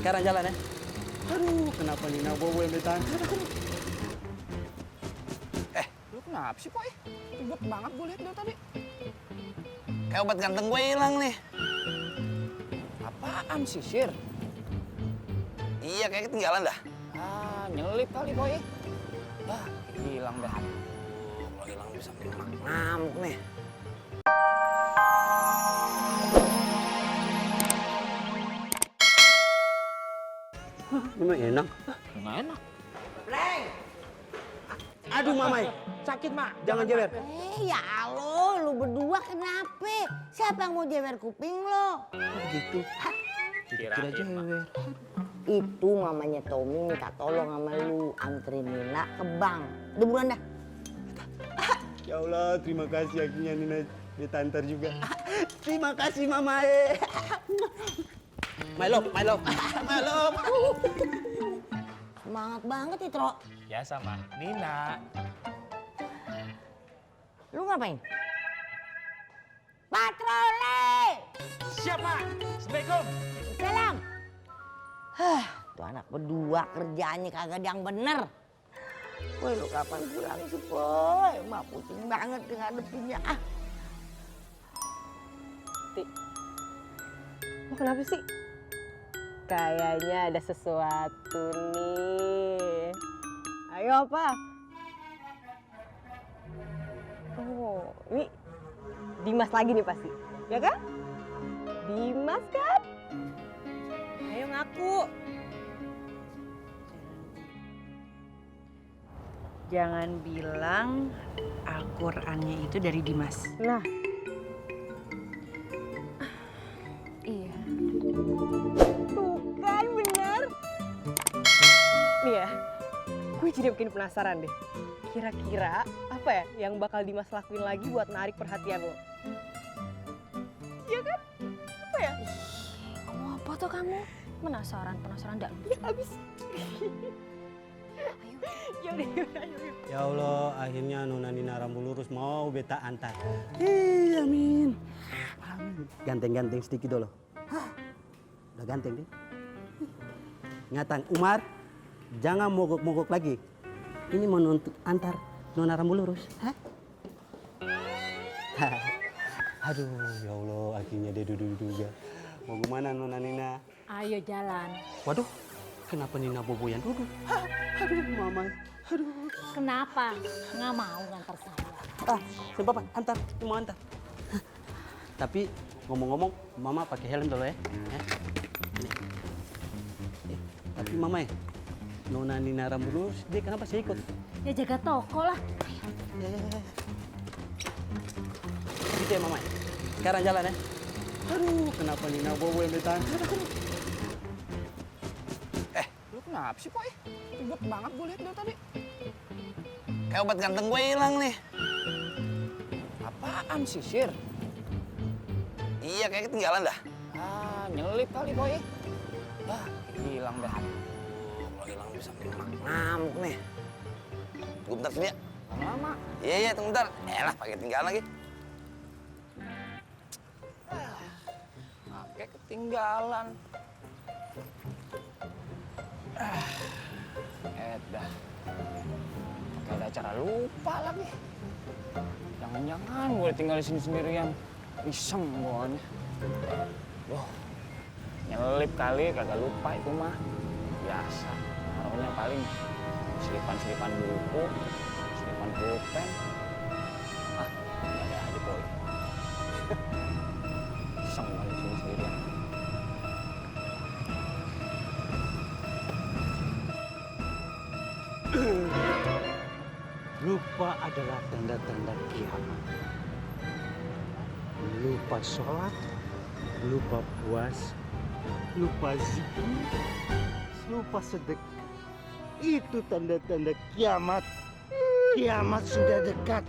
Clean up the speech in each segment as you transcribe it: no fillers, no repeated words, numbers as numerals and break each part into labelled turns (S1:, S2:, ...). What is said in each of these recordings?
S1: Sekarang jalan ya. Aduh, kenapa Nina bobo yang bertahan?
S2: Lu kenapa sih, Boy? Ribet banget gue liat dari tadi.
S3: Kayak obat ganteng gue hilang nih.
S2: Apaan sih, Sir?
S3: Iya, kayak ketinggalan dah.
S2: Ah, nyelip kali, Boy. Dah, hilang dah.
S3: Kalau hilang bisa ngamuk nih.
S1: Memang enak.
S2: Nggak enak.
S1: Aduh, Mamai. Sakit, Mak. Jangan jewer.
S4: Ya Allah, lu berdua kenapa? Siapa yang mau jewer kuping lo?
S1: Begitu. Kira jewer.
S4: Itu mamanya Tommy minta tolong sama lu anterin Nina ke bank. Udah buruan dah.
S1: Ya Allah, terima kasih akhirnya Nina ditantar juga. Terima kasih, Mamai. My love.
S4: Semangat banget ya, Tro.
S2: Ya sama Nina.
S4: Lu ngapain? Patroli!
S2: Siapa? Assalamualaikum.
S4: Salam. Tuh anak berdua kerjaannya kagak ada yang bener. Woi, lu kapan pulang sih, Boy? Mak pusing banget ngadepinnya.
S5: Lo kenapa sih? Kayaknya ada sesuatu nih. Ayo apa? Oh, ini Dimas lagi nih pasti, ya kan? Dimas kan? Ayo ngaku.
S6: Jangan bilang Al-Qur'annya itu dari Dimas.
S5: Nah,
S6: Iya.
S5: tuh kan bener. Nih ya, gue jadi makin penasaran deh. Kira-kira apa ya yang bakal Dimas lakuin lagi buat narik perhatian lo? Iya kan? Apa ya?
S6: Mau apa tuh kamu? Penasaran dak?
S5: Ya abis. Ayo. Yaudah.
S1: Ya Allah, akhirnya Nona Nina Rambu Lurus mau beta antar. Amin. Ganteng-ganteng sedikit dulu. Udah ganteng deh. Ngatang Umar, jangan mogok-mogok lagi. Ini mau antar Nona Rambu Lurus. Aduh, ya Allah, akhirnya dia duduk juga. Mau kemana Nona Nina?
S6: Ayo jalan.
S1: Waduh, kenapa Nina bobo yang duduk? Aduh, Mama. Aduh.
S6: Kenapa? Nggak mau ngantar saya?
S1: Papa, antar, mau antar. Tapi ngomong-ngomong, Mama pakai helm dulu ya. Ini. Tapi Mama ya, Nona Nina Rambu Lurus, dia kenapa saya ikut?
S6: Ya jaga toko lah.
S1: Ya. Gitu ya Mama. Sekarang jalan ya. Aduh, kenapa Nina bobo yang bertahan?
S2: Lu kenapa sih, Boy? Ribet banget gue liat dari tadi.
S3: Kayak obat ganteng gue hilang nih.
S2: Apaan sih, Sir?
S3: Iya, kayak ketinggalan dah.
S2: Ah, nyelip kali, Boy. Dah, hilang dah.
S3: Kalau hilang bisa ngamuk nih. Tunggu bentar sini ya.
S2: Lama-lama.
S3: Iya, tunggu bentar. Elah, pakai ketinggalan lagi.
S2: Pakai ketinggalan. Dah. Kayak ada acara lupa lagi. Jangan-jangan gue tinggal di sini sendirian. Iseng bawaannya. Loh, nyelip kali, kagak lupa itu mah. Biasa. Naruhnya paling selipan-selipan buku, selipan pulpen. Ada aja, Boy. Iseng banget di sini sendirian.
S7: Lupa adalah tanda-tanda kiamat. Lupa sholat, lupa puasa, lupa zikir, lupa sedekah. Itu tanda-tanda kiamat. Kiamat sudah dekat.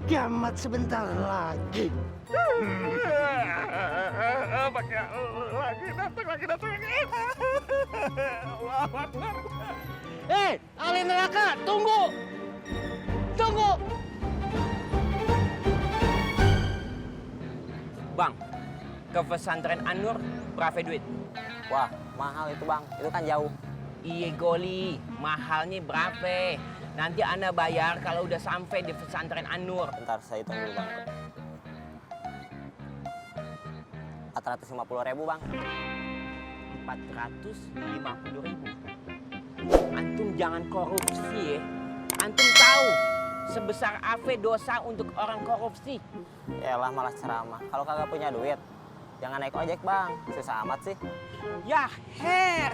S7: Kiamat sebentar lagi.
S2: Pakai lagi datang. Allahu Akbar.
S7: ahli neraka, tunggu! Tunggu!
S8: Bang, ke pesantren An-Nur berapa duit?
S3: Wah, mahal itu bang. Itu kan jauh.
S2: Iya Goli, mahalnya berapa? Nanti Ana bayar kalau udah sampai di pesantren An-Nur.
S3: Bentar, saya hitung dulu bang. 450.000 bang.
S2: 450.000. Antum jangan korupsi ya. Antum tahu sebesar apa dosa untuk orang korupsi.
S3: Yalah malah ceramah. Kalau kagak punya duit, jangan naik ojek bang. Susah amat sih.
S2: Ya her,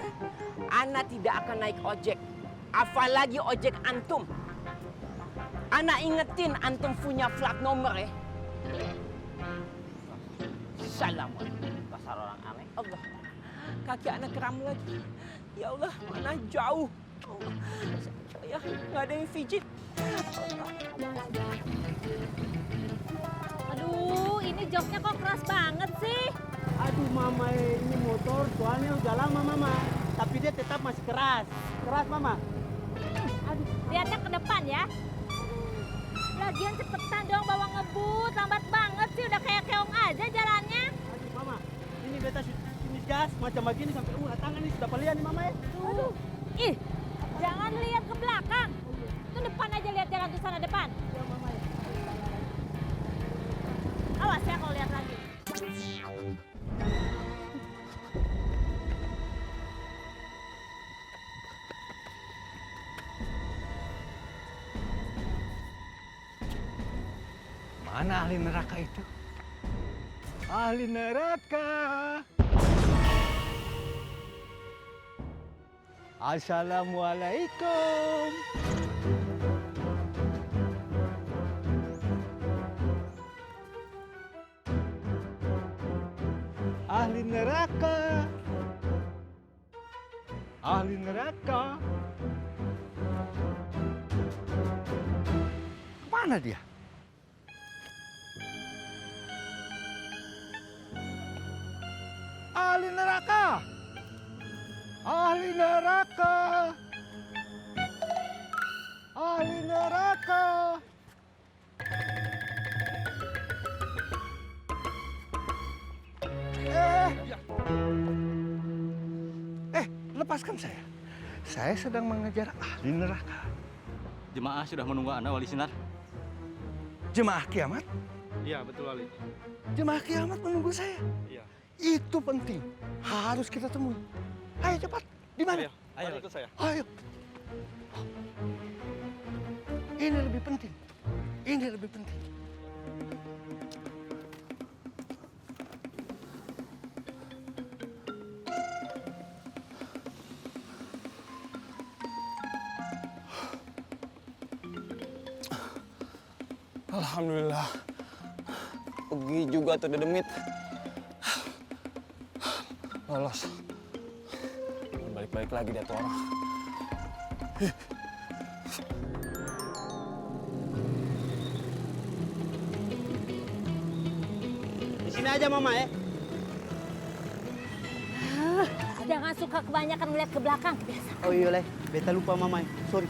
S2: Ana tidak akan naik ojek. Apalagi ojek antum. Ana ingetin antum punya plat nomor ya. Assalamualaikum.
S3: Pasar orang aneh.
S2: Allah, kaki anak kram lagi. Ya Allah, mana jauh. Allah, ya nggak ada yang pijit.
S6: Aduh, ini joknya kok keras banget sih?
S1: Aduh mama, ini motor soalnya udah lama mama. Tapi dia tetap masih keras. Keras mama.
S6: Aduh, lihatnya ke depan ya. Lagian cepetan dong bawa ngebut, lambat banget sih, udah kayak keong aja jalannya.
S1: Aduh mama, ini beta ini gas macam begini sampai tangan ini sudah pelian nih mama ya.
S6: Aduh, ih, jangan lihat ke belakang. Itu depan aja, lihat jalan tuh sana depan. Awas ya kalau lihat lagi.
S7: Mana ahli neraka itu? Ahli neraka. Assalamualaikum. Ahli neraka. Ahli neraka. Mana dia? Ahli neraka! Ahli neraka! Ahli neraka! Lepaskan saya. Saya sedang mengejar ahli neraka.
S8: Jemaah sudah menunggu Anda, Wali Sinar.
S7: Jemaah kiamat?
S8: Iya, betul Wali.
S7: Jemaah kiamat menunggu saya.
S8: Iya.
S7: Itu penting. Harus kita temui. Ayo cepat. Di mana?
S8: Ayo ikut saya.
S7: Ayo. Ini lebih penting. Ini lebih penting.
S3: Alhamdulillah. Pergi juga tuh dedemit. Lolos. Balik-balik lagi dia tuh orang.
S1: Di sini aja mama ya.
S6: Jangan suka kebanyakan melihat ke belakang. Biasa.
S1: Oh iya leh, beta lupa mama. Sorry.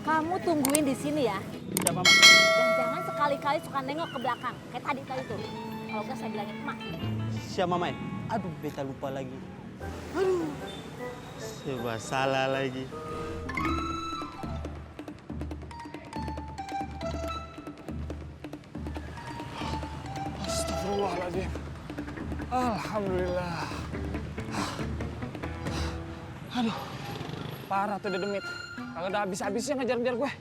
S6: Kamu tungguin di sini ya.
S1: Ya mama.
S6: Dan jangan sekali-kali suka nengok ke belakang. Kayak tadi tuh. Kalau enggak saya bilangin emak.
S1: Siapa mama ya? Aduh, beta lupa lagi. Aduh, serba salah lagi.
S3: Astagfirullahaladzim. Alhamdulillah. Aduh, parah tuh dedemit. Kagak ada habis-habisnya ngejar-ngejar gue.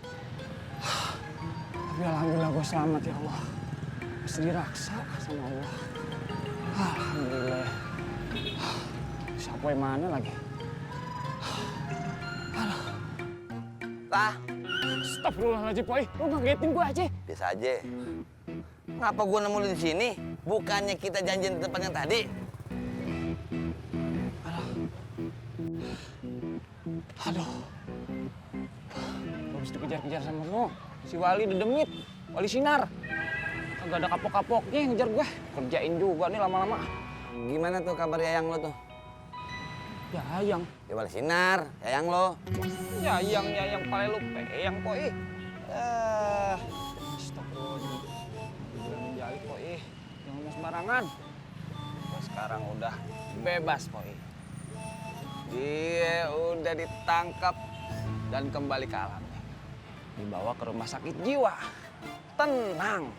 S3: Tapi alhamdulillah gue selamat ya Allah. Mesti diraksa sama Allah. Alhamdulillah. Siapa yang mana lagi? Aduh. Tah. Astagfirullahaladzim, Poi. Lu ngagetin gue aja.
S4: Biasa aja. Ngapa gua nemu lu di sini? Bukannya kita janjian di tempat yang tadi?
S3: Aduh. Gue mesti kejar-kejar sama lu. Si Wali dedemit. Wali Sinar. Kagak ada kapok-kapoknya yang ngejar gue. Kerjain juga nih lama-lama.
S4: Gimana tuh kabar Yayang lo tuh?
S3: Ya Yayang.
S4: Ya Wali Sinar, Yayang lo.
S3: Yayang pale lu peyang, Poi. Astagfirullahaladzim. Jangan jahit, Poi. Jangan ngomong sembarangan. sekarang udah bebas, Poi. Dia udah ditangkap dan kembali ke alamnya. Dibawa ke rumah sakit jiwa. Tenang.